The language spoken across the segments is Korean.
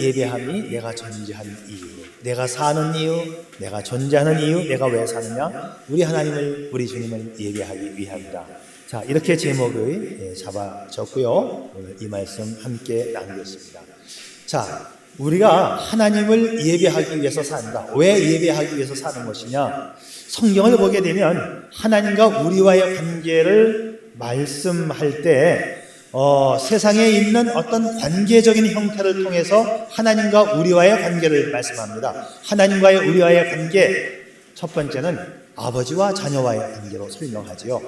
예배함이 내가 존재하는 이유, 내가 사는 이유, 내가 존재하는 이유, 내가 왜 사느냐? 우리 하나님을, 우리 주님을 예배하기 위함이다. 자, 이렇게 제목을 잡아줬고요. 오늘 이 말씀 함께 나누겠습니다. 자, 우리가 하나님을 예배하기 위해서 산다. 왜 예배하기 위해서 사는 것이냐? 성경을 보게 되면 하나님과 우리와의 관계를 말씀할 때 세상에 있는 어떤 관계적인 형태를 통해서 하나님과 우리와의 관계를 말씀합니다. 하나님과의 우리와의 관계, 첫 번째는 아버지와 자녀와의 관계로 설명하지요.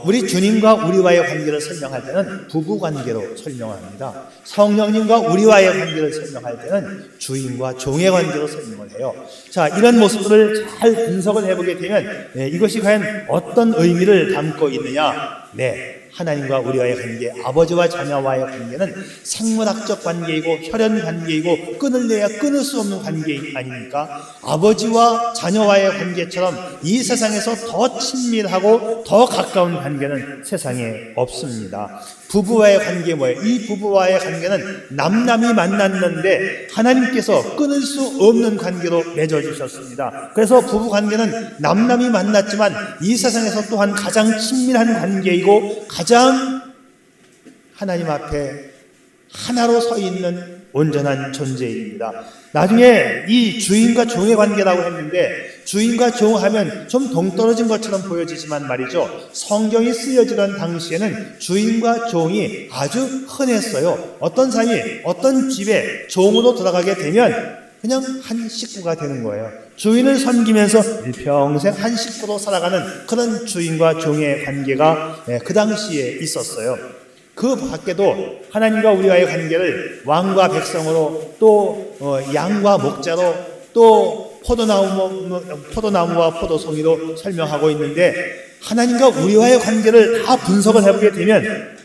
우리 주님과 우리와의 관계를 설명할 때는 부부 관계로 설명합니다. 성령님과 우리와의 관계를 설명할 때는 주인과 종의 관계로 설명을 해요. 자, 이런 모습들을 잘 분석을 해보게 되면 이것이 과연 어떤 의미를 담고 있느냐? 하나님과 우리와의 관계, 아버지와 자녀와의 관계는 생물학적 관계이고 혈연 관계이고 끊을래야 끊을 수 없는 관계 아닙니까? 아버지와 자녀와의 관계처럼 이 세상에서 더 친밀하고 더 가까운 관계는 세상에 없습니다. 부부와의 관계 뭐예요? 이 부부와의 관계는 남남이 만났는데 하나님께서 끊을 수 없는 관계로 맺어주셨습니다. 그래서 부부 관계는 남남이 만났지만 이 세상에서 또한 가장 친밀한 관계이고 가장 하나님 앞에 하나로 서 있는 온전한 존재입니다. 나중에 이 주인과 종의 관계라고 했는데 주인과 종 하면 좀 동떨어진 것처럼 보여지지만 말이죠. 성경이 쓰여지던 당시에는 주인과 종이 아주 흔했어요. 어떤 사람이 어떤 집에 종으로 들어가게 되면 그냥 한 식구가 되는 거예요. 주인을 섬기면서 일평생 한 식구로 살아가는 그런 주인과 종의 관계가 그 당시에 있었어요. 그 밖에도 하나님과 우리와의 관계를 왕과 백성으로 또 양과 목자로 또 포도나무와 포도송이로 설명하고 있는데 하나님과 우리와의 관계를 다 분석을 해보게 되면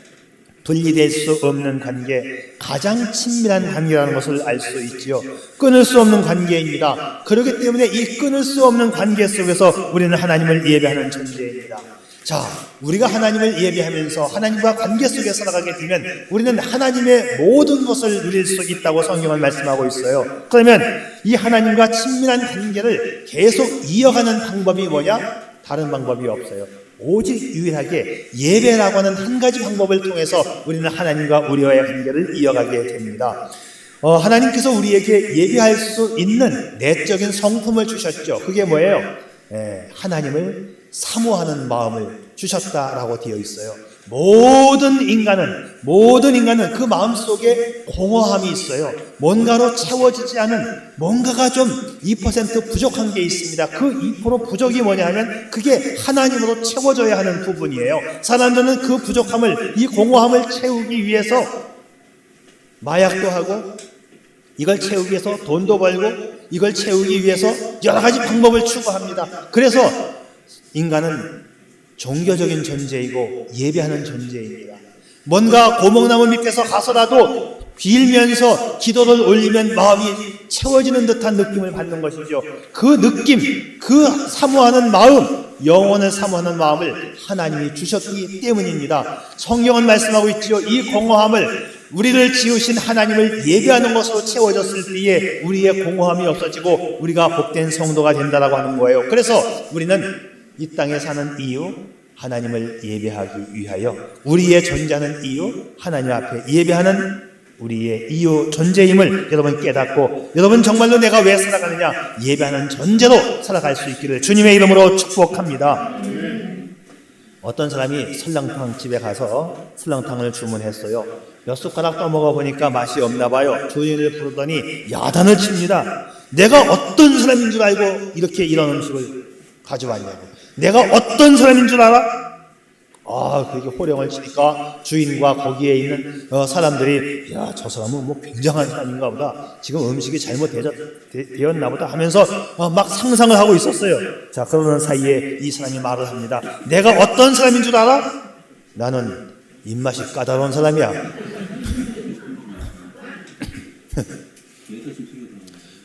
분리될 수 없는 관계, 가장 친밀한 관계라는 것을 알 수 있지요. 끊을 수 없는 관계입니다. 그렇기 때문에 이 끊을 수 없는 관계 속에서 우리는 하나님을 예배하는 존재입니다. 자, 우리가 하나님을 예배하면서 하나님과 관계 속에 살아가게 되면 우리는 하나님의 모든 것을 누릴 수 있다고 성경은 말씀하고 있어요. 그러면 이 하나님과 친밀한 관계를 계속 이어가는 방법이 뭐냐? 다른 방법이 없어요. 오직 유일하게 예배라고 하는 한 가지 방법을 통해서 우리는 하나님과 우리와의 관계를 이어가게 됩니다. 하나님께서 우리에게 예배할 수 있는 내적인 성품을 주셨죠. 그게 뭐예요? 하나님을 사모하는 마음을 주셨다라고 되어 있어요. 모든 인간은 그 마음속에 공허함이 있어요. 뭔가로 채워지지 않은 뭔가가 좀 2% 부족한 게 있습니다. 그 2% 부족이 뭐냐 하면 그게 하나님으로 채워져야 하는 부분이에요. 사람들은 그 부족함을, 이 공허함을 채우기 위해서 마약도 하고 이걸 채우기 위해서 돈도 벌고 이걸 채우기 위해서 여러 가지 방법을 추구합니다. 그래서 인간은 종교적인 존재이고 예배하는 존재입니다. 뭔가 고목나무 밑에서 가서라도 빌면서 기도를 올리면 마음이 채워지는 듯한 느낌을 받는 것이죠. 그 느낌, 그 사모하는 마음, 영혼을 사모하는 마음을 하나님이 주셨기 때문입니다. 성경은 말씀하고 있지요. 이 공허함을 우리를 지으신 하나님을 예배하는 것으로 채워졌을 때에 우리의 공허함이 없어지고 우리가 복된 성도가 된다라고 하는 거예요. 그래서 우리는 이 땅에 사는 이유, 하나님을 예배하기 위하여 우리의 존재하는 이유, 하나님 앞에 예배하는 우리의 이유 존재임을 여러분 깨닫고 여러분 정말로 내가 왜 살아가느냐 예배하는 존재로 살아갈 수 있기를 주님의 이름으로 축복합니다. 어떤 사람이 설렁탕 집에 가서 설렁탕을 주문했어요. 몇 숟가락 떠먹어 보니까 맛이 없나 봐요. 주인을 부르더니 야단을 칩니다. 내가 어떤 사람인 줄 알고 이렇게 이런 음식을 가져왔냐고. 내가 어떤 사람인 줄 알아? 그렇게 호령을 치니까 주인과 거기에 있는 사람들이 야, 저 사람은 뭐 굉장한 사람인가 보다. 지금 음식이 잘못되었나 보다 하면서 막 상상을 하고 있었어요. 자, 그러는 사이에 이 사람이 말을 합니다. 내가 어떤 사람인 줄 알아? 나는 입맛이 까다로운 사람이야.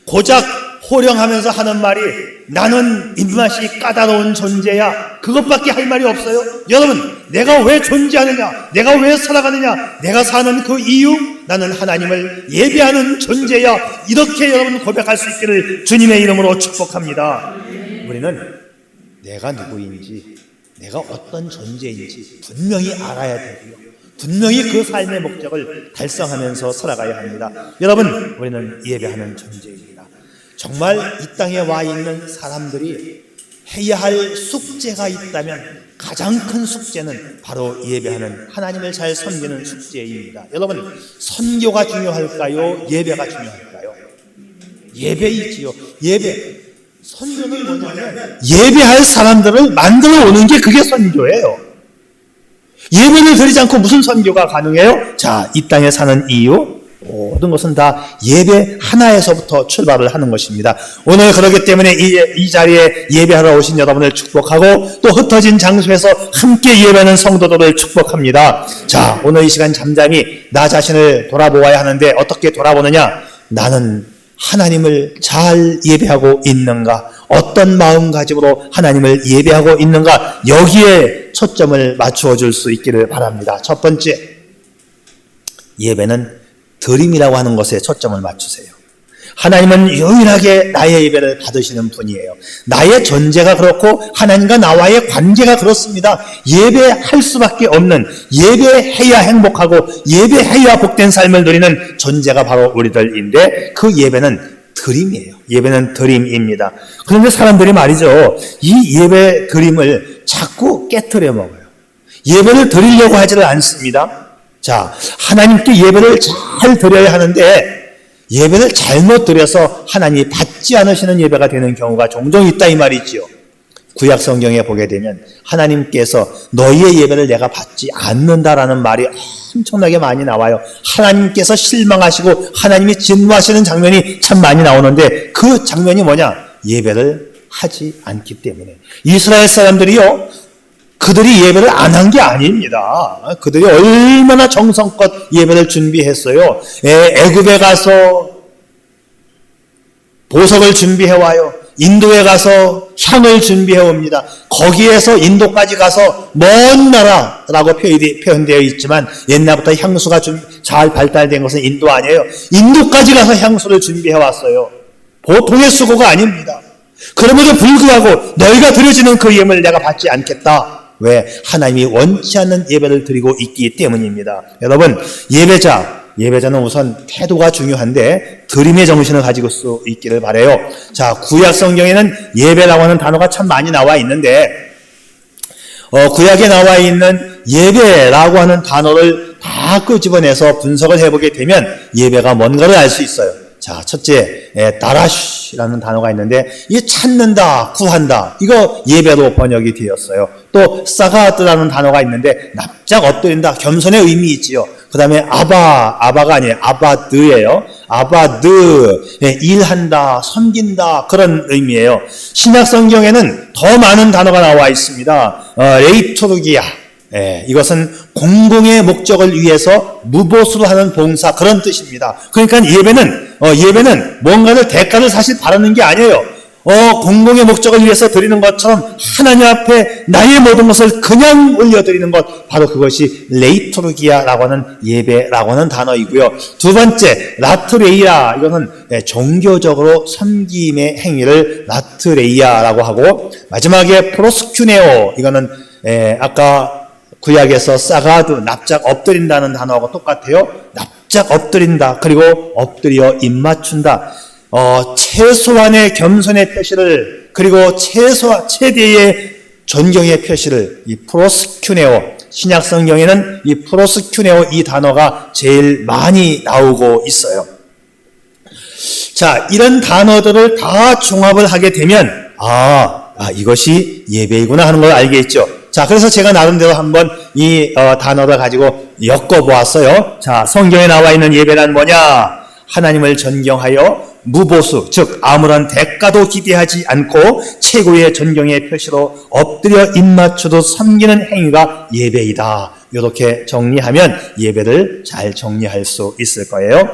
고작 호령하면서 하는 말이 나는 입맛이 까다로운 존재야. 그것밖에 할 말이 없어요. 여러분, 내가 왜 존재하느냐, 내가 왜 살아가느냐, 내가 사는 그 이유, 나는 하나님을 예배하는 존재야. 이렇게 여러분 고백할 수 있기를 주님의 이름으로 축복합니다. 우리는 내가 누구인지, 내가 어떤 존재인지 분명히 알아야 되고요. 분명히 그 삶의 목적을 달성하면서 살아가야 합니다. 여러분, 우리는 예배하는 존재입니다. 정말 이 땅에 와 있는 사람들이 해야 할 숙제가 있다면 가장 큰 숙제는 바로 예배하는, 하나님을 잘 섬기는 숙제입니다. 여러분, 선교가 중요할까요? 예배가 중요할까요? 예배이지요. 예배. 선교는 뭐냐면 예배할 사람들을 만들어 오는 게 그게 선교예요. 예배를 드리지 않고 무슨 선교가 가능해요? 자, 이 땅에 사는 이유, 모든 것은 다 예배 하나에서부터 출발을 하는 것입니다. 오늘 그렇기 때문에 이 자리에 예배하러 오신 여러분을 축복하고, 또 흩어진 장소에서 함께 예배하는 성도들을 축복합니다. 자, 오늘 이 시간 잠잠히 나 자신을 돌아보아야 하는데 어떻게 돌아보느냐? 나는 하나님을 잘 예배하고 있는가? 어떤 마음가짐으로 하나님을 예배하고 있는가? 여기에 초점을 맞추어 줄 수 있기를 바랍니다. 첫 번째, 예배는 드림이라고 하는 것에 초점을 맞추세요. 하나님은 유일하게 나의 예배를 받으시는 분이에요. 나의 존재가 그렇고 하나님과 나와의 관계가 그렇습니다. 예배할 수밖에 없는, 예배해야 행복하고 예배해야 복된 삶을 누리는 존재가 바로 우리들인데, 그 예배는 드림이에요. 예배는 드림입니다. 그런데 사람들이 말이죠, 이 예배 드림을 자꾸 깨트려 먹어요. 예배를 드리려고 하지를 않습니다. 자, 하나님께 예배를 잘 드려야 하는데 예배를 잘못 드려서 하나님이 받지 않으시는 예배가 되는 경우가 종종 있다 이 말이지요. 구약 성경에 보게 되면 하나님께서 너희의 예배를 내가 받지 않는다라는 말이 엄청나게 많이 나와요. 하나님께서 실망하시고 하나님이 진노하시는 장면이 참 많이 나오는데, 그 장면이 뭐냐? 예배를 하지 않기 때문에. 이스라엘 사람들이요, 그들이 예배를 안 한 게 아닙니다. 그들이 얼마나 정성껏 예배를 준비했어요. 애굽에 가서 보석을 준비해와요. 인도에 가서 향을 준비해옵니다. 거기에서 인도까지 가서 먼 나라라고 표현되어 있지만, 옛날부터 향수가 잘 발달된 것은 인도 아니에요. 인도까지 가서 향수를 준비해왔어요. 보통의 수고가 아닙니다. 그럼에도 불구하고 너희가 드려지는 그 예물을 내가 받지 않겠다. 왜? 하나님이 원치 않는 예배를 드리고 있기 때문입니다. 여러분, 예배자는 우선 태도가 중요한데 드림의 정신을 가지고 수 있기를 바라요. 자, 구약 성경에는 예배라고 하는 단어가 참 많이 나와 있는데, 구약에 나와 있는 예배라고 하는 단어를 다 끄집어내서 분석을 해보게 되면 예배가 뭔가를 알 수 있어요. 자, 첫째, 다라시라는 단어가 있는데, 이 찾는다, 구한다, 이거 예배로 번역이 되었어요. 또 사가드라는 단어가 있는데, 납작 엎드린다, 겸손의 의미 있지요. 그 다음에 아바가 아니에요. 아바드예요. 아바드, 일한다, 섬긴다, 그런 의미예요. 신약 성경에는 더 많은 단어가 나와 있습니다. 레이토르기아, 이것은 공공의 목적을 위해서 무보수로 하는 봉사, 그런 뜻입니다. 그러니까 예배는 뭔가를 대가를 사실 바라는 게 아니에요. 공공의 목적을 위해서 드리는 것처럼 하나님 앞에 나의 모든 것을 그냥 올려드리는 것, 바로 그것이 레이토르기아라고 하는 예배라고 하는 단어이고요. 두 번째, 라트레이아, 이것은 종교적으로 섬김의 행위를 라트레이아라고 하고, 마지막에 프로스큐네오, 이거는 아까 구약에서 사가드, 납작 엎드린다는 단어하고 똑같아요. 납작 엎드린다, 그리고 엎드려 입맞춘다. 최소한의 겸손의 표시를, 그리고 최대의 존경의 표시를, 이 프로스큐네오, 신약 성경에는 이 프로스큐네오, 이 단어가 제일 많이 나오고 있어요. 자, 이런 단어들을 다 종합을 하게 되면 이것이 예배이구나 하는 걸 알겠죠. 자, 그래서 제가 나름대로 한번 이 단어를 가지고 엮어보았어요. 자, 성경에 나와 있는 예배란 뭐냐? 하나님을 존경하여 무보수, 즉 아무런 대가도 기대하지 않고 최고의 존경의 표시로 엎드려 입맞추듯 섬기는 행위가 예배이다. 이렇게 정리하면 예배를 잘 정리할 수 있을 거예요.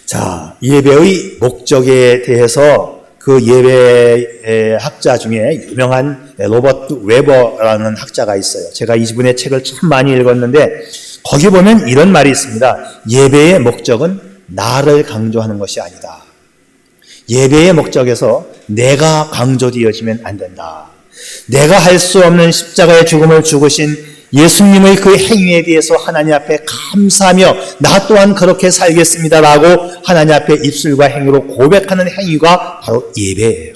자, 예배의 목적에 대해서 그 예배 학자 중에 유명한 로버트 웨버라는 학자가 있어요. 제가 이분의 책을 참 많이 읽었는데, 거기 보면 이런 말이 있습니다. 예배의 목적은 나를 강조하는 것이 아니다. 예배의 목적에서 내가 강조되어지면 안 된다. 내가 할 수 없는 십자가의 죽음을 죽으신 예수님의 그 행위에 대해서 하나님 앞에 감사하며 나 또한 그렇게 살겠습니다라고 하나님 앞에 입술과 행위로 고백하는 행위가 바로 예배예요.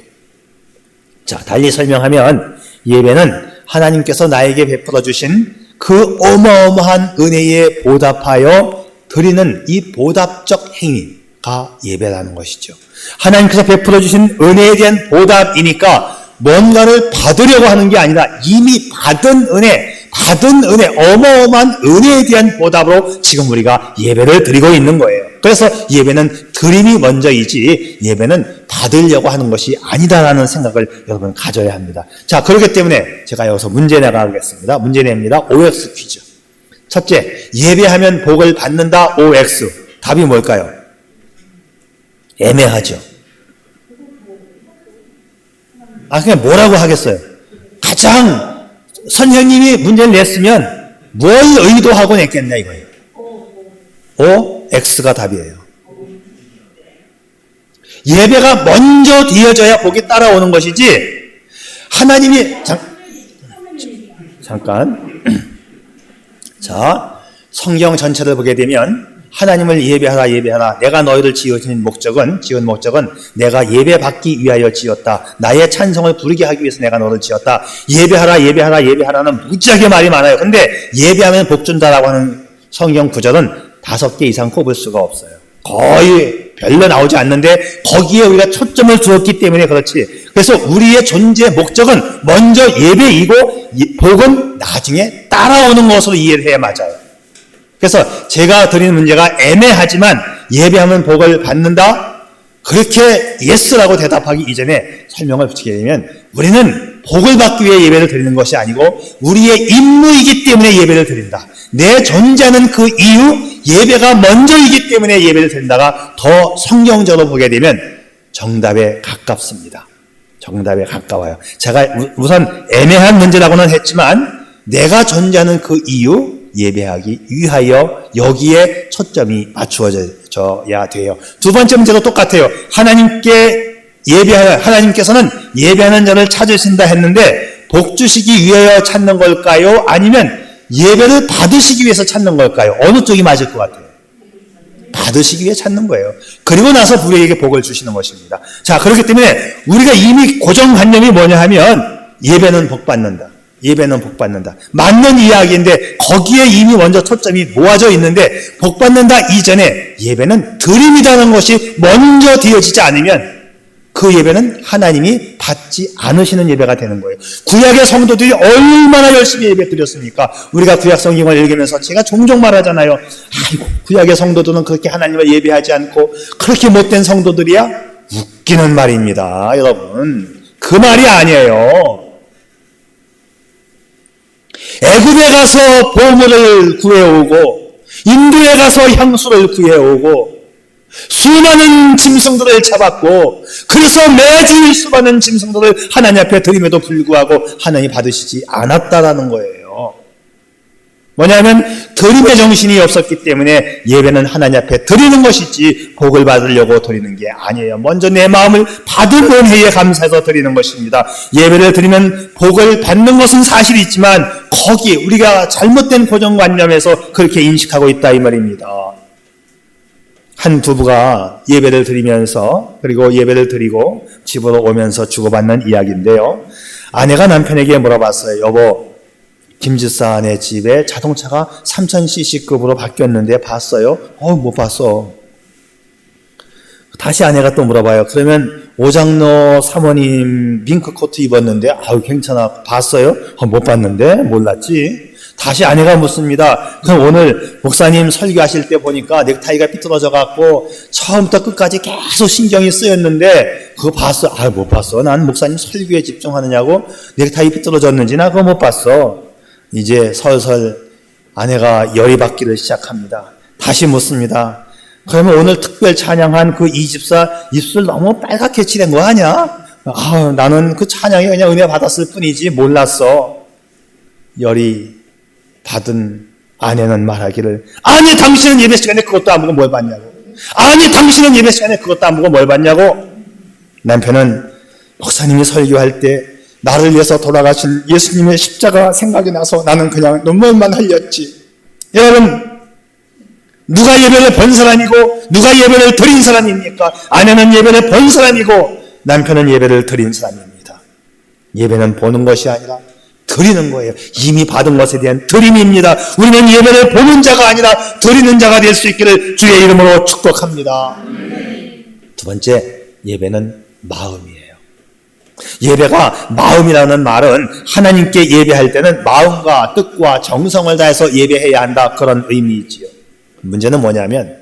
자, 달리 설명하면 예배는 하나님께서 나에게 베풀어 주신 그 어마어마한 은혜에 보답하여 드리는 이 보답적 행위가 예배라는 것이죠. 하나님께서 베풀어 주신 은혜에 대한 보답이니까 뭔가를 받으려고 하는 게 아니라 이미 받은 은혜, 어마어마한 은혜에 대한 보답으로 지금 우리가 예배를 드리고 있는 거예요. 그래서 예배는 드림이 먼저이지 예배는 받으려고 하는 것이 아니다라는 생각을 여러분 가져야 합니다. 자, 그렇기 때문에 제가 여기서 문제 내가겠습니다. 문제 냅니다. OX 퀴즈. 첫째, 예배하면 복을 받는다. OX. 답이 뭘까요? 애매하죠. 그냥 뭐라고 하겠어요? 가장 선생님이 문제를 냈으면 뭘 의도하고 냈겠냐 이거예요. O, X가 답이에요. 예배가 먼저 드려져야 복이 따라오는 것이지 하나님이 잠깐 자, 성경 전체를 보게 되면 하나님을 예배하라. 내가 너희를 지은 목적은 내가 예배받기 위하여 지었다. 나의 찬성을 부르게 하기 위해서 내가 너를 지었다. 예배하라는 무지하게 말이 많아요. 근데 예배하면 복 준다라고 하는 성경 구절은 5개 이상 꼽을 수가 없어요. 거의 별로 나오지 않는데 거기에 우리가 초점을 두었기 때문에 그렇지. 그래서 우리의 존재 목적은 먼저 예배이고 복은 나중에 따라오는 것으로 이해를 해야 맞아요. 그래서 제가 드리는 문제가 애매하지만 예배하면 복을 받는다? 그렇게 예스라고 대답하기 이전에 설명을 붙이게 되면 우리는 복을 받기 위해 예배를 드리는 것이 아니고 우리의 임무이기 때문에 예배를 드린다. 내 존재는 그 이유, 예배가 먼저이기 때문에 예배를 드린다가 더 성경적으로 보게 되면 정답에 가깝습니다. 정답에 가까워요. 제가 우선 애매한 문제라고는 했지만 내가 존재하는 그 이유, 예배하기 위하여 여기에 초점이 맞추어져야 돼요. 두 번째 문제도 똑같아요. 하나님께서는 예배하는 자를 찾으신다 했는데 복 주시기 위하여 찾는 걸까요? 아니면 예배를 받으시기 위해서 찾는 걸까요? 어느 쪽이 맞을 것 같아요? 받으시기 위해 찾는 거예요. 그리고 나서 우리에게 복을 주시는 것입니다. 자, 그렇기 때문에 우리가 이미 고정관념이 뭐냐 하면 예배는 복 받는다. 맞는 이야기인데 거기에 이미 먼저 초점이 모아져 있는데 복 받는다 이전에 예배는 드림이라는 것이 먼저 되어지지 않으면 그 예배는 하나님이 받지 않으시는 예배가 되는 거예요. 구약의 성도들이 얼마나 열심히 예배 드렸습니까? 우리가 구약 성경을 읽으면서 제가 종종 말하잖아요. 아이고, 구약의 성도들은 그렇게 하나님을 예배하지 않고 그렇게 못된 성도들이야? 웃기는 말입니다, 여러분. 그 말이 아니에요. 애굽에 가서 보물을 구해오고 인도에 가서 향수를 구해오고 수많은 짐승들을 잡았고 그래서 매주 수많은 짐승들을 하나님 앞에 드림에도 불구하고 하나님이 받으시지 않았다라는 거예요. 뭐냐면 드림의 정신이 없었기 때문에 예배는 하나님 앞에 드리는 것이지 복을 받으려고 드리는 게 아니에요. 먼저 내 마음을 받은 은혜에 감사해서 드리는 것입니다. 예배를 드리면 복을 받는 것은 사실이지만 거기 우리가 잘못된 고정관념에서 그렇게 인식하고 있다 이 말입니다. 한 부부가 예배를 드리면서 그리고 예배를 드리고 집으로 오면서 주고받는 이야기인데요. 아내가 남편에게 물어봤어요. 여보, 김지사 아내 집에 자동차가 3000cc급으로 바뀌었는데 봤어요? 못 봤어. 다시 아내가 또 물어봐요. 그러면 오장로 사모님 밍크코트 입었는데 괜찮아. 봤어요? 못 봤는데? 몰랐지. 다시 아내가 묻습니다. 그럼 오늘 목사님 설교하실 때 보니까 넥타이가 삐뚤어져 갖고 처음부터 끝까지 계속 신경이 쓰였는데 그거 봤어? 못 봤어. 난 목사님 설교에 집중하느냐고 넥타이 삐뚤어졌는지 나 그거 못 봤어. 이제 설설 아내가 열이 받기를 시작합니다. 다시 묻습니다. 그러면 오늘 특별 찬양한 그 이 집사 입술 너무 빨갛게 칠한 거 아니야? 나는 그 찬양이 그냥 은혜 받았을 뿐이지 몰랐어. 열이 받은 아내는 말하기를, 아니 당신은 예배 시간에 그것도 안 보고 뭘 봤냐고. 아니 당신은 예배 시간에 그것도 안 보고 뭘 봤냐고. 남편은 목사님이 설교할 때 나를 위해서 돌아가신 예수님의 십자가 생각이 나서 나는 그냥 눈물만 흘렸지. 여러분, 누가 예배를 본 사람이고 누가 예배를 드린 사람입니까? 아내는 예배를 본 사람이고 남편은 예배를 드린 사람입니다. 예배는 보는 것이 아니라 드리는 거예요. 이미 받은 것에 대한 드림입니다. 우리는 예배를 보는 자가 아니라 드리는 자가 될 수 있기를 주의 이름으로 축복합니다. 두 번째, 예배는 마음이에요. 예배가 마음이라는 말은 하나님께 예배할 때는 마음과 뜻과 정성을 다해서 예배해야 한다, 그런 의미이지요. 문제는 뭐냐면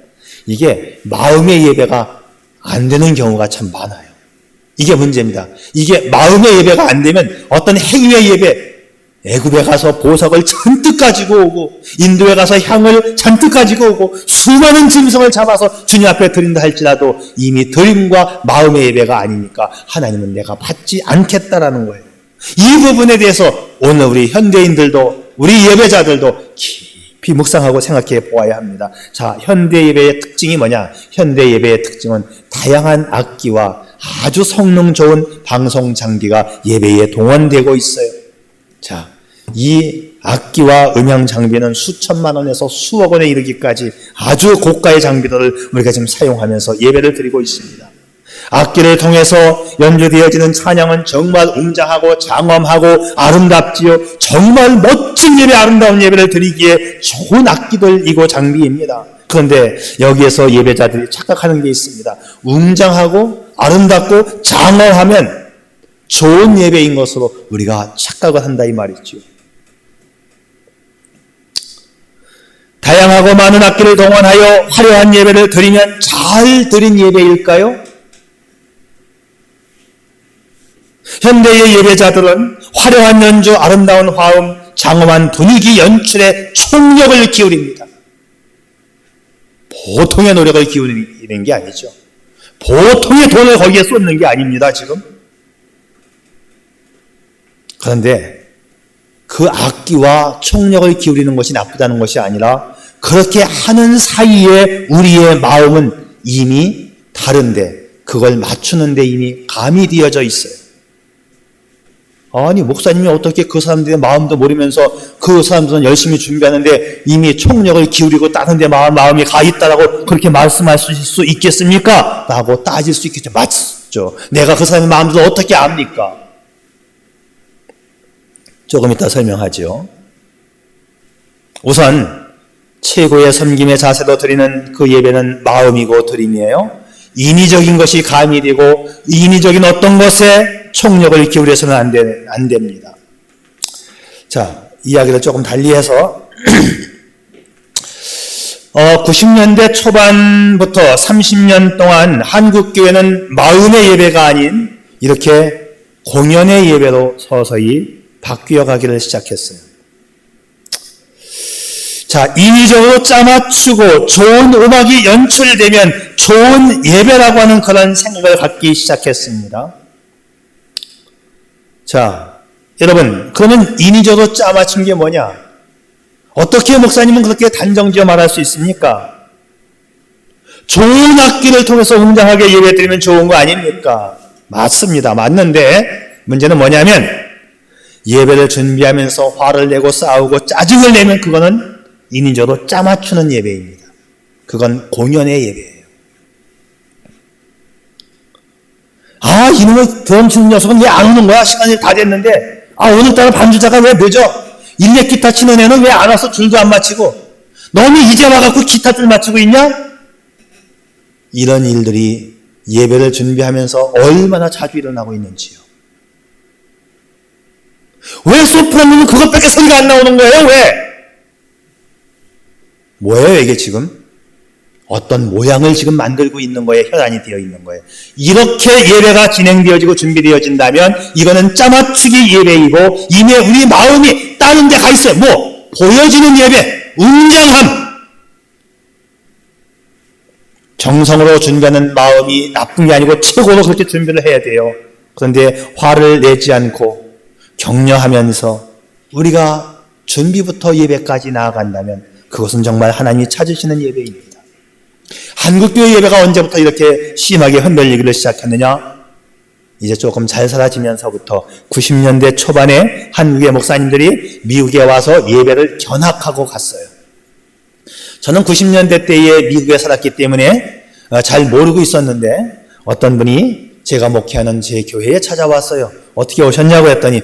이게 마음의 예배가 안 되는 경우가 참 많아요. 이게 문제입니다. 이게 마음의 예배가 안 되면 어떤 행위의 예배, 애굽에 가서 보석을 잔뜩 가지고 오고 인도에 가서 향을 잔뜩 가지고 오고 수많은 짐승을 잡아서 주님 앞에 드린다 할지라도 이미 드림과 마음의 예배가 아니니까 하나님은 내가 받지 않겠다라는 거예요. 이 부분에 대해서 오늘 우리 현대인들도 우리 예배자들도 깊이 묵상하고 생각해 보아야 합니다. 자, 현대 예배의 특징이 뭐냐? 현대 예배의 특징은 다양한 악기와 아주 성능 좋은 방송 장비가 예배에 동원되고 있어요. 자, 이 악기와 음향 장비는 수천만 원에서 수억 원에 이르기까지 아주 고가의 장비들을 우리가 지금 사용하면서 예배를 드리고 있습니다. 악기를 통해서 연주되어지는 찬양은 정말 웅장하고 장엄하고 아름답지요. 정말 멋진 예배, 아름다운 예배를 드리기에 좋은 악기들이고 장비입니다. 그런데 여기에서 예배자들이 착각하는 게 있습니다. 웅장하고 아름답고 장엄하면 좋은 예배인 것으로 우리가 착각을 한다, 이 말이죠. 다양하고 많은 악기를 동원하여 화려한 예배를 드리면 잘 드린 예배일까요? 현대의 예배자들은 화려한 연주, 아름다운 화음, 장엄한 분위기 연출에 총력을 기울입니다. 보통의 노력을 기울이는 게 아니죠. 보통의 돈을 거기에 쏟는 게 아닙니다, 지금. 그런데 그 악기와 총력을 기울이는 것이 나쁘다는 것이 아니라 그렇게 하는 사이에 우리의 마음은 이미 다른데 그걸 맞추는데 이미 감이 되어져 있어요. 아니, 목사님이 어떻게 그 사람들의 마음도 모르면서 그 사람들은 열심히 준비하는데 이미 총력을 기울이고 다른 데 마음이 가 있다라고 그렇게 말씀하실 수 있겠습니까? 라고 따질 수 있겠죠. 맞죠. 내가 그 사람의 마음을 어떻게 압니까? 조금 이따 설명하죠. 우선 최고의 섬김의 자세로 드리는 그 예배는 마음이고 드림이에요. 인위적인 것이 감이 되고 인위적인 어떤 것에 총력을 기울여서는 안 됩니다. 자, 이야기를 조금 달리해서 90년대 초반부터 30년 동안 한국교회는 마음의 예배가 아닌 이렇게 공연의 예배로 서서히 바뀌어 가기를 시작했어요. 자, 인위적으로 짜맞추고 좋은 음악이 연출되면 좋은 예배라고 하는 그런 생각을 갖기 시작했습니다. 자, 여러분, 그러면 인위적으로 짜맞춘 게 뭐냐? 어떻게 목사님은 그렇게 단정지어 말할 수 있습니까? 좋은 악기를 통해서 웅장하게 예배드리면 좋은 거 아닙니까? 맞습니다. 맞는데 문제는 뭐냐면 예배를 준비하면서 화를 내고 싸우고 짜증을 내면 그거는 인위적으로 짜맞추는 예배입니다. 그건 공연의 예배예요. 아, 이놈의 드럼 치는 녀석은 왜 안 오는 거야? 시간이 다 됐는데. 아, 오늘따라 반주자가 왜 늦어? 일렉 기타 치는 애는 왜 안 와서 줄도 안 맞추고? 너는 이제 와갖고 기타 줄 맞추고 있냐? 이런 일들이 예배를 준비하면서 얼마나 자주 일어나고 있는지요. 왜 소프라노는 그것밖에 소리가 안 나오는 거예요? 왜? 뭐예요, 이게 지금? 어떤 모양을 지금 만들고 있는 거에 혈안이 되어 있는 거예요. 이렇게 예배가 진행되어지고 준비되어진다면 이거는 짜맞추기 예배이고 이미 우리 마음이 다른 데 가 있어요. 뭐? 보여지는 예배, 웅장함. 정성으로 준비하는 마음이 나쁜 게 아니고 최고로 그렇게 준비를 해야 돼요. 그런데 화를 내지 않고 격려하면서 우리가 준비부터 예배까지 나아간다면 그것은 정말 하나님이 찾으시는 예배입니다. 한국교회 예배가 언제부터 이렇게 심하게 흔들리기를 시작했느냐? 이제 조금 잘 살아지면서부터 90년대 초반에 한국의 목사님들이 미국에 와서 예배를 견학하고 갔어요. 저는 90년대 때에 미국에 살았기 때문에 잘 모르고 있었는데 어떤 분이 제가 목회하는 제 교회에 찾아왔어요. 어떻게 오셨냐고 했더니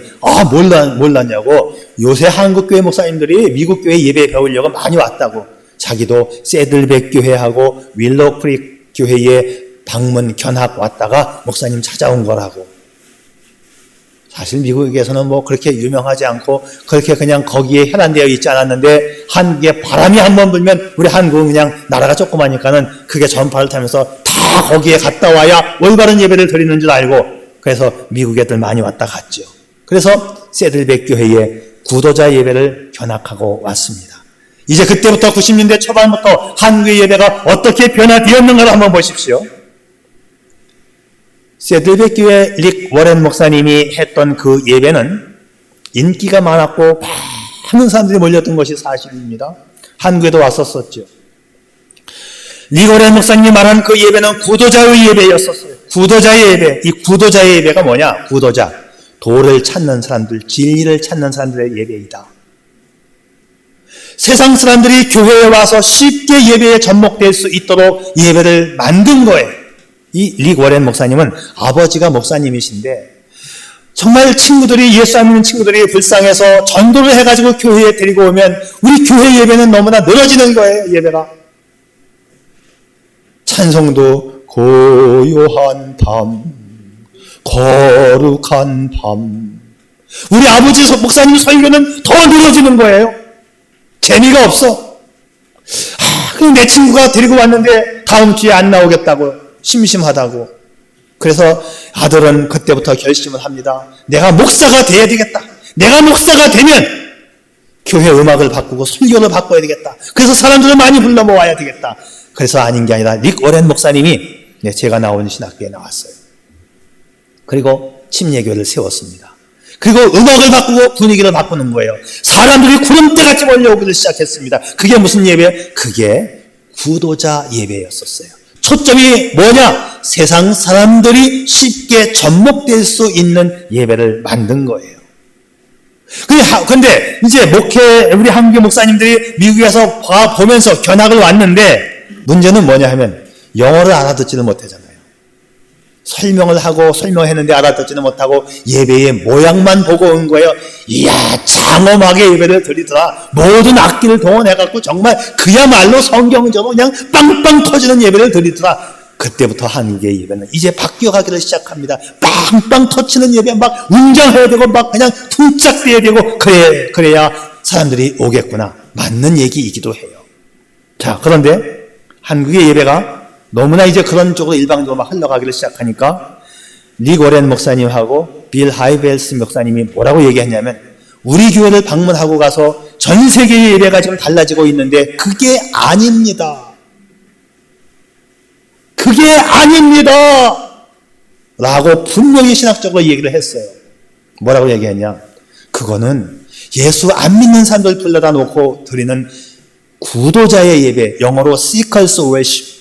몰랐냐고. 요새 한국교회 목사님들이 미국 교회 예배 배우려고 많이 왔다고. 자기도 새들백 교회하고 윌로우 크릭 교회에 방문 견학 왔다가 목사님 찾아온 거라고. 사실 미국에서는 뭐 그렇게 유명하지 않고 그렇게 그냥 거기에 현안되어 있지 않았는데 한국에 바람이 한번 불면 우리 한국은 그냥 나라가 조그마니까는 그게 전파를 타면서 다 거기에 갔다 와야 올바른 예배를 드리는 줄 알고 그래서 미국 애들 많이 왔다 갔죠. 그래서 새들백 교회에 구도자 예배를 견학하고 왔습니다. 이제 그때부터 90년대 초반부터 한국의 예배가 어떻게 변화되었는가를 한번 보십시오. 새들백 교회 릭 워렌 목사님이 했던 그 예배는 인기가 많았고 많은 사람들이 몰렸던 것이 사실입니다. 한국에도 왔었었죠. 릭 워렌 목사님이 말한 그 예배는 구도자의 예배였었어요. 구도자의 예배. 이 구도자의 예배가 뭐냐? 구도자. 도를 찾는 사람들, 진리를 찾는 사람들의 예배이다. 세상 사람들이 교회에 와서 쉽게 예배에 접목될 수 있도록 예배를 만든 거예요. 이 릭 워렌 목사님은 아버지가 목사님이신데 정말 친구들이 예수 안 믿는 친구들이 불쌍해서 전도를 해가지고 교회에 데리고 오면 우리 교회 예배는 너무나 늘어지는 거예요. 예배가. 찬송도 고요한 밤 거룩한 밤 우리 아버지 목사님 설교는 더 늘어지는 거예요. 재미가 없어. 그럼 내 친구가 데리고 왔는데 다음 주에 안 나오겠다고 심심하다고. 그래서 아들은 그때부터 결심을 합니다. 내가 목사가 돼야 되겠다. 내가 목사가 되면 교회 음악을 바꾸고 설교를 바꿔야 되겠다. 그래서 사람들을 많이 불러 모아야 되겠다. 그래서 아닌 게 아니라 릭 워렌 목사님이 제가 나온 신학교에 나왔어요. 그리고 침례교회를 세웠습니다. 그리고 음악을 바꾸고 분위기를 바꾸는 거예요. 사람들이 구름대같이 몰려오기를 시작했습니다. 그게 무슨 예배? 그게 구도자 예배였었어요. 초점이 뭐냐? 세상 사람들이 쉽게 접목될 수 있는 예배를 만든 거예요. 근데 이제 우리 한국의 목사님들이 미국에서 보면서 견학을 왔는데 문제는 뭐냐 하면 영어를 알아듣지를 못하잖아요. 설명을 하고 설명했는데 알아듣지는 못하고 예배의 모양만 보고 온 거예요. 이야, 장엄하게 예배를 드리더라. 모든 악기를 동원해갖고 정말 그야말로 성경적으로 그냥 빵빵 터지는 예배를 드리더라. 그때부터 한국의 예배는 이제 바뀌어가기를 시작합니다. 빵빵 터치는 예배 막 웅장해야 되고 막 그냥 퉁짝대야 되고 그래야 사람들이 오겠구나. 맞는 얘기이기도 해요. 자, 그런데 한국의 예배가 너무나 이제 그런 쪽으로 일방적으로 막 흘러가기를 시작하니까 릭 워렌 목사님하고 빌 하이벨스 목사님이 뭐라고 얘기했냐면 우리 교회를 방문하고 가서 전 세계의 예배가 지금 달라지고 있는데 그게 아닙니다. 그게 아닙니다. 라고 분명히 신학적으로 얘기를 했어요. 뭐라고 얘기했냐? 그거는 예수 안 믿는 사람들 불러다 놓고 드리는 구도자의 예배, 영어로 seekers worship,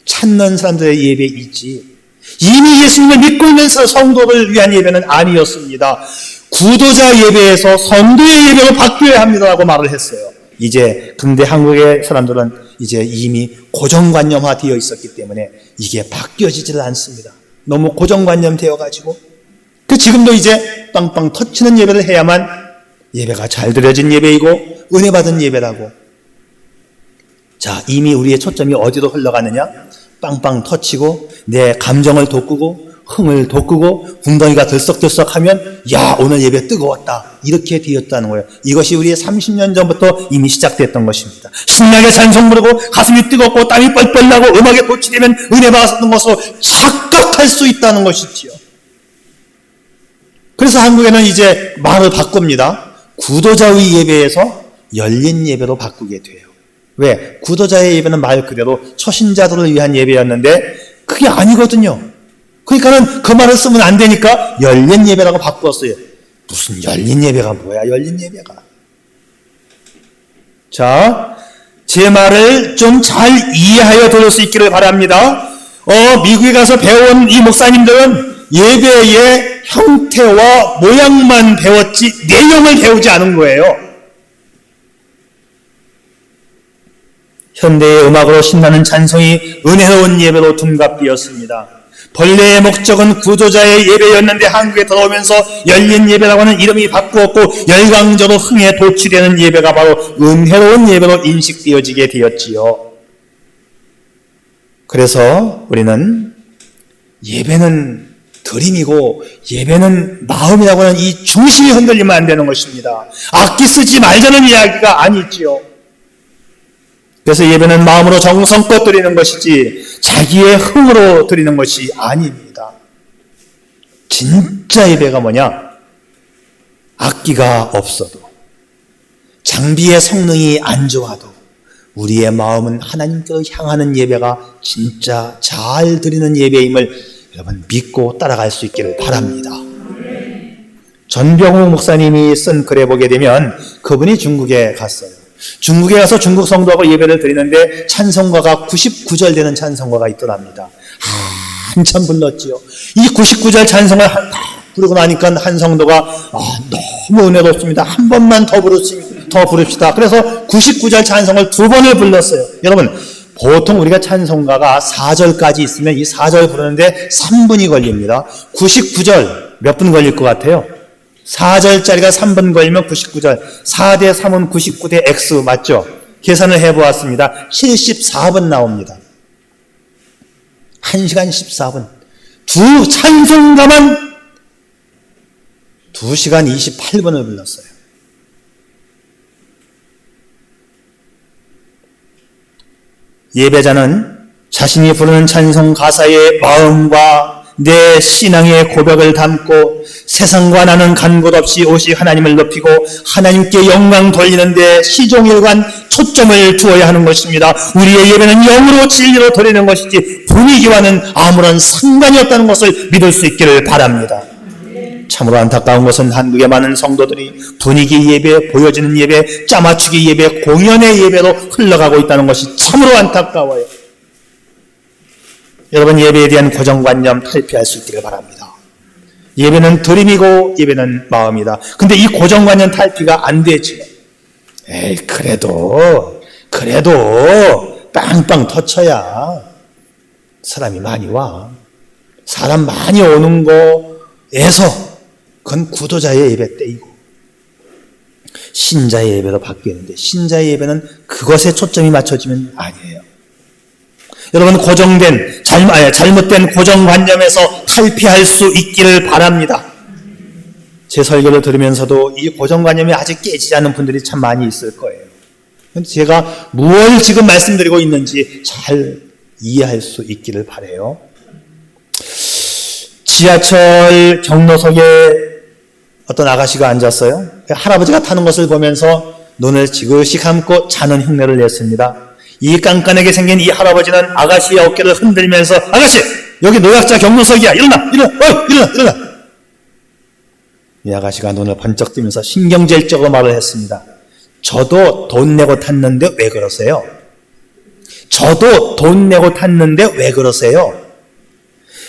찾는 사람들의 예배이지 이미 예수님을 믿고 있는 성도를 위한 예배는 아니었습니다. 구도자 예배에서 성도의 예배로 바뀌어야 합니다라고 말을 했어요. 이제 근데 한국의 사람들은 이제 이미 고정관념화 되어 있었기 때문에 이게 바뀌어지지를 않습니다. 너무 고정관념 되어가지고 지금도 이제 빵빵 터치는 예배를 해야만 예배가 잘 드려진 예배이고 은혜 받은 예배라고. 자, 이미 우리의 초점이 어디로 흘러가느냐? 빵빵 터치고 내 감정을 돋구고 흥을 돋구고 궁덩이가 들썩들썩하면 야, 오늘 예배 뜨거웠다. 이렇게 되었다는 거예요. 이것이 우리의 30년 전부터 이미 시작됐던 것입니다. 신나게 찬송 부르고 가슴이 뜨겁고 땀이 뻘뻘 나고 음악에 도취되면 은혜 받았던 것으로 착각할 수 있다는 것이지요. 그래서 한국에는 이제 말을 바꿉니다. 구도자의 예배에서 열린 예배로 바꾸게 돼요. 왜? 구도자의 예배는 말 그대로 초신자들을 위한 예배였는데 그게 아니거든요. 그러니까는 그 말을 쓰면 안 되니까 열린 예배라고 바꾸었어요. 무슨 열린 예배가 뭐야? 열린 예배가. 자, 제 말을 좀 잘 이해하여 들을 수 있기를 바랍니다. 미국에 가서 배운 이 목사님들은 예배의 형태와 모양만 배웠지 내용을 배우지 않은 거예요. 현대의 음악으로 신나는 찬송이 은혜로운 예배로 둔갑되었습니다. 본래의 목적은 구조자의 예배였는데 한국에 들어오면서 열린 예배라고 하는 이름이 바꾸었고 열광적으로 흥에 도취되는 예배가 바로 은혜로운 예배로 인식되어지게 되었지요. 그래서 우리는 예배는 드림이고 예배는 마음이라고 하는 이 중심이 흔들리면 안 되는 것입니다. 악기 쓰지 말자는 이야기가 아니지요. 그래서 예배는 마음으로 정성껏 드리는 것이지 자기의 흥으로 드리는 것이 아닙니다. 진짜 예배가 뭐냐? 악기가 없어도 장비의 성능이 안 좋아도 우리의 마음은 하나님께로 향하는 예배가 진짜 잘 드리는 예배임을 여러분 믿고 따라갈 수 있기를 바랍니다. 전병욱 목사님이 쓴 글에 보게 되면 그분이 중국에 갔어요. 중국에 가서 중국 성도하고 예배를 드리는데 찬송가가 99절 되는 찬송가가 있더랍니다. 한참 불렀지요. 이 99절 찬송을 다 부르고 나니까 한 성도가 너무 은혜롭습니다. 한 번만 더 부릅시다. 그래서 99절 찬송을 2번을 불렀어요. 여러분 보통 우리가 찬송가가 4절까지 있으면 이 4절 부르는데 3분이 걸립니다. 99절 몇 분 걸릴 것 같아요? 4절짜리가 3분 걸리면 99절, 4대 3은 99대 X 맞죠? 계산을 해보았습니다. 74분 나옵니다. 1시간 14분. 두 찬송가만 2시간 28분을 불렀어요. 예배자는 자신이 부르는 찬송 가사의 마음과 내 신앙의 고백을 담고 세상과 나는 간 곳 없이 오직 하나님을 높이고 하나님께 영광 돌리는데 시종일관 초점을 두어야 하는 것입니다. 우리의 예배는 영으로 진리로 드리는 것이지 분위기와는 아무런 상관이 없다는 것을 믿을 수 있기를 바랍니다. 참으로 안타까운 것은 한국의 많은 성도들이 분위기 예배, 보여지는 예배, 짜맞추기 예배, 공연의 예배로 흘러가고 있다는 것이 참으로 안타까워요. 여러분 예배에 대한 고정관념 탈피할 수 있기를 바랍니다. 예배는 드림이고 예배는 마음이다. 근데 이 고정관념 탈피가 안 되지요. 그래도 빵빵 터쳐야 사람이 많이 와. 사람 많이 오는 거에서 그건 구도자의 예배 때이고 신자의 예배로 바뀌는데 신자의 예배는 그것에 초점이 맞춰지면 아니에요. 여러분 고정된 잘못된 고정관념에서 탈피할 수 있기를 바랍니다. 제 설교를 들으면서도 이 고정관념이 아직 깨지지 않은 분들이 참 많이 있을 거예요. 제가 무엇을 지금 말씀드리고 있는지 잘 이해할 수 있기를 바라요. 지하철 경로석에 어떤 아가씨가 앉았어요. 할아버지가 타는 것을 보면서 눈을 지그시 감고 자는 흉내를 냈습니다. 이 깐깐하게 생긴 이 할아버지는 아가씨의 어깨를 흔들면서 아가씨 여기 노약자 경로석이야. 일어나. 이 아가씨가 눈을 번쩍 뜨면서 신경질적으로 말을 했습니다. 저도 돈 내고 탔는데 왜 그러세요? 저도 돈 내고 탔는데 왜 그러세요?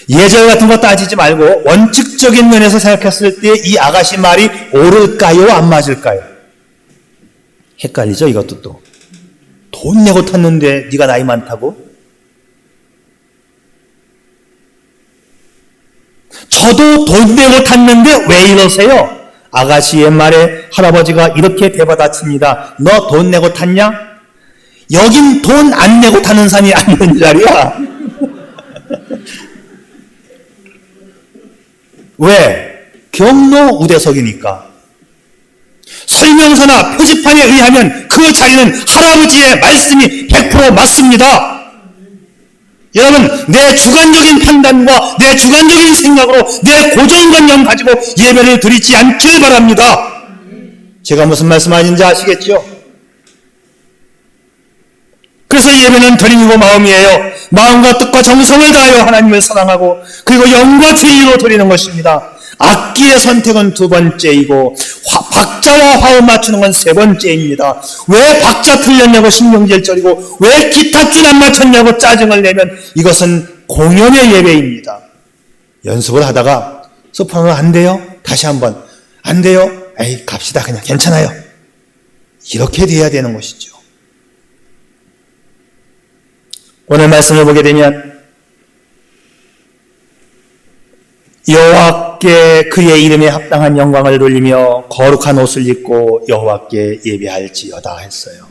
예절 같은 거 따지지 말고 원칙적인 면에서 생각했을 때 이 아가씨 말이 옳을까요? 안 맞을까요? 헷갈리죠 이것도 또. 돈 내고 탔는데 네가 나이 많다고? 저도 돈 내고 탔는데 왜 이러세요? 아가씨의 말에 할아버지가 이렇게 대받아칩니다. 너 돈 내고 탔냐? 여긴 돈 안 내고 타는 사람이 아니는 자리야. 왜? 경로 우대석이니까. 설명서나 표지판에 의하면 그 자리는 할아버지의 말씀이 100% 맞습니다. 여러분 내 주관적인 판단과 내 주관적인 생각으로 내 고정관념 가지고 예배를 드리지 않길 바랍니다. 제가 무슨 말씀하는지 아시겠죠? 그래서 예배는 드림이고 마음이에요. 마음과 뜻과 정성을 다하여 하나님을 사랑하고 그리고 영과 진리로 드리는 것입니다. 악기의 선택은 두 번째이고 박자와 화음 맞추는 건 세 번째입니다. 왜 박자 틀렸냐고 신경질적이고 왜 기타 줄 안 맞췄냐고 짜증을 내면 이것은 공연의 예배입니다. 연습을 하다가 소프라노 안 돼요? 다시 한번 안 돼요? 에이 갑시다 그냥 괜찮아요. 이렇게 돼야 되는 것이죠. 오늘 말씀을 보게 되면 여호와께 그의 이름에 합당한 영광을 돌리며 거룩한 옷을 입고 여호와께 예배할지어다 했어요.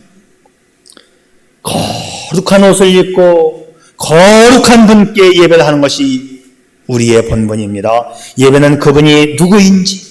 거룩한 옷을 입고 거룩한 분께 예배를 하는 것이 우리의 본분입니다. 예배는 그분이 누구인지,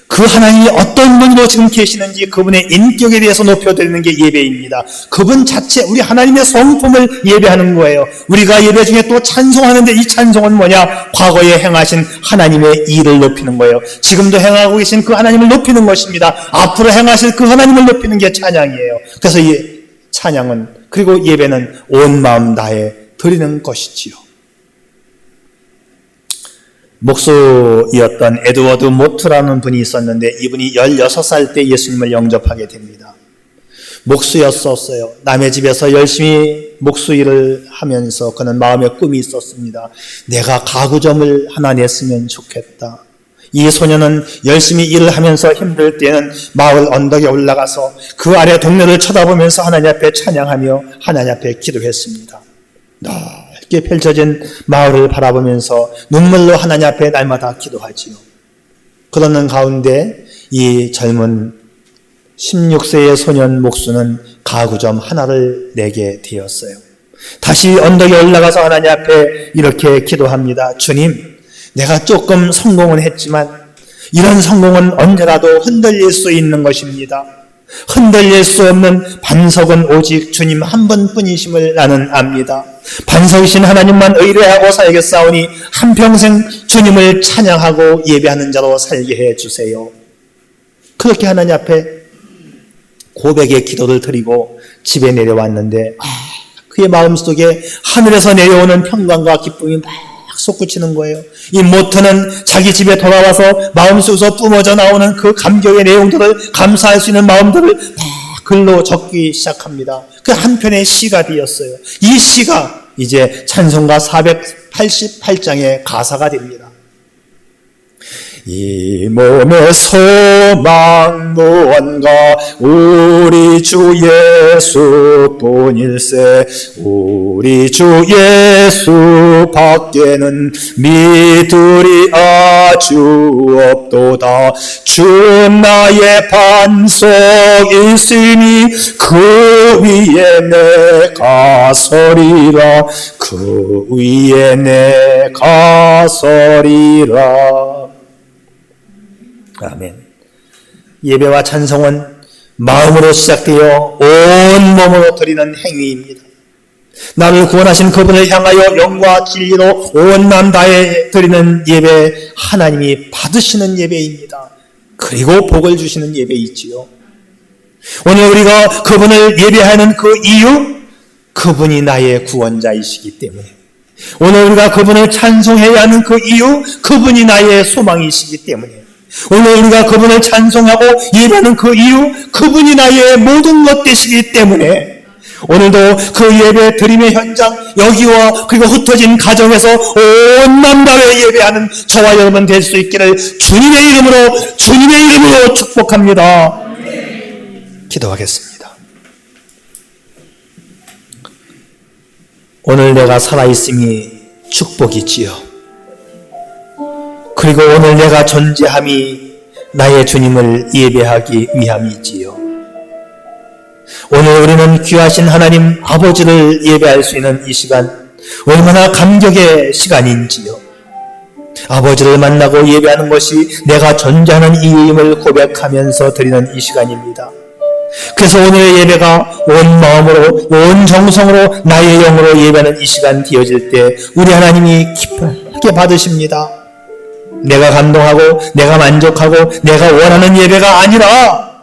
그 하나님이 어떤 분으로 지금 계시는지 그분의 인격에 대해서 높여드리는 게 예배입니다. 그분 자체, 우리 하나님의 성품을 예배하는 거예요. 우리가 예배 중에 또 찬송하는데 이 찬송은 뭐냐? 과거에 행하신 하나님의 일을 높이는 거예요. 지금도 행하고 계신 그 하나님을 높이는 것입니다. 앞으로 행하실 그 하나님을 높이는 게 찬양이에요. 그래서 이 찬양은, 그리고 예배는 온 마음 다해 드리는 것이지요. 목수이었던 에드워드 모트라는 분이 있었는데 이분이 16살 때 예수님을 영접하게 됩니다. 목수였었어요. 남의 집에서 열심히 목수 일을 하면서 그는 마음에 꿈이 있었습니다. 내가 가구점을 하나 냈으면 좋겠다. 이 소녀는 열심히 일을 하면서 힘들 때는 마을 언덕에 올라가서 그 아래 동네를 쳐다보면서 하나님 앞에 찬양하며 하나님 앞에 기도했습니다. 넓게 펼쳐진 마을을 바라보면서 눈물로 하나님 앞에 날마다 기도하지요. 그러는 가운데 이 젊은 16세의 소년 목수는 가구점 하나를 내게 되었어요. 다시 언덕에 올라가서 하나님 앞에 이렇게 기도합니다. 주님, 내가 조금 성공은 했지만 이런 성공은 언제라도 흔들릴 수 있는 것입니다. 흔들릴 수 없는 반석은 오직 주님 한 분뿐이심을 나는 압니다. 반석이신 하나님만 의뢰하고 살겠사오니 한평생 주님을 찬양하고 예배하는 자로 살게 해주세요. 그렇게 하나님 앞에 고백의 기도를 드리고 집에 내려왔는데 그의 마음속에 하늘에서 내려오는 평강과 기쁨이 막 솟구치는 거예요. 이 모트는 자기 집에 돌아와서 마음속에서 뿜어져 나오는 그 감격의 내용들을, 감사할 수 있는 마음들을 막 글로 적기 시작합니다. 그 한편의 시가 되었어요. 이 시가 이제 찬송가 488장의 가사가 됩니다. 이 몸의 소망 무언가 우리 주 예수뿐일세. 우리 주 예수 밖에는 믿으리 아주 없도다. 주 나의 반석이시니 그 위에 내가 서리라. 그 위에 내가 서리라. 아멘. 예배와 찬송은 마음으로 시작되어 온 몸으로 드리는 행위입니다. 나를 구원하신 그분을 향하여 영과 진리로 온 마음 다해 드리는 예배, 하나님이 받으시는 예배입니다. 그리고 복을 주시는 예배이지요. 오늘 우리가 그분을 예배하는 그 이유, 그분이 나의 구원자이시기 때문에. 오늘 우리가 그분을 찬송해야 하는 그 이유, 그분이 나의 소망이시기 때문에. 오늘 우리가 그분을 찬송하고 예배하는 그 이유, 그분이 나의 모든 것 되시기 때문에 오늘도 그 예배 드림의 현장, 여기와 그리고 흩어진 가정에서 온 마음 다해 예배하는 저와 여러분 될 수 있기를 주님의 이름으로 축복합니다. 기도하겠습니다. 오늘 내가 살아있음이 축복이지요. 그리고 오늘 내가 존재함이 나의 주님을 예배하기 위함이지요. 오늘 우리는 귀하신 하나님 아버지를 예배할 수 있는 이 시간, 얼마나 감격의 시간인지요. 아버지를 만나고 예배하는 것이 내가 존재하는 이유임을 고백하면서 드리는 이 시간입니다. 그래서 오늘의 예배가 온 마음으로, 온 정성으로, 나의 영으로 예배하는 이 시간 되어질 때 우리 하나님이 기쁘게 받으십니다. 내가 감동하고 내가 만족하고 내가 원하는 예배가 아니라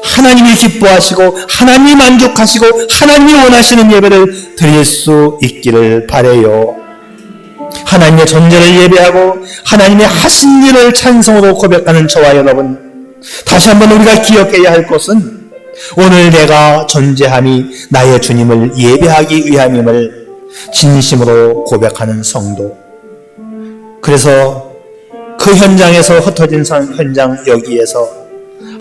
하나님이 기뻐하시고 하나님이 만족하시고 하나님이 원하시는 예배를 드릴 수 있기를 바라요. 하나님의 존재를 예배하고 하나님의 하신 일을 찬송으로 고백하는 저와 여러분, 다시 한번 우리가 기억해야 할 것은 오늘 내가 존재함이 나의 주님을 예배하기 위함임을 진심으로 고백하는 성도. 그래서 그 현장에서 흩어진 현장 여기에서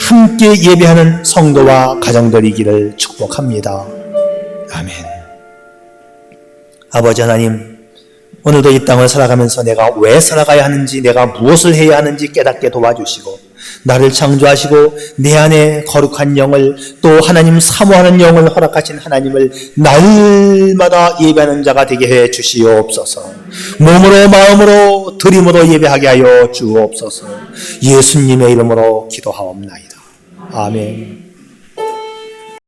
함께 예배하는 성도와 가정들이기를 축복합니다. 아멘. 아버지 하나님, 오늘도 이 땅을 살아가면서 내가 왜 살아가야 하는지, 내가 무엇을 해야 하는지 깨닫게 도와주시고, 나를 창조하시고 내 안에 거룩한 영을, 또 하나님 사모하는 영을 허락하신 하나님을 날마다 예배하는 자가 되게 해 주시옵소서. 몸으로 마음으로 드림으로 예배하게 하여 주옵소서. 예수님의 이름으로 기도하옵나이다. 아멘.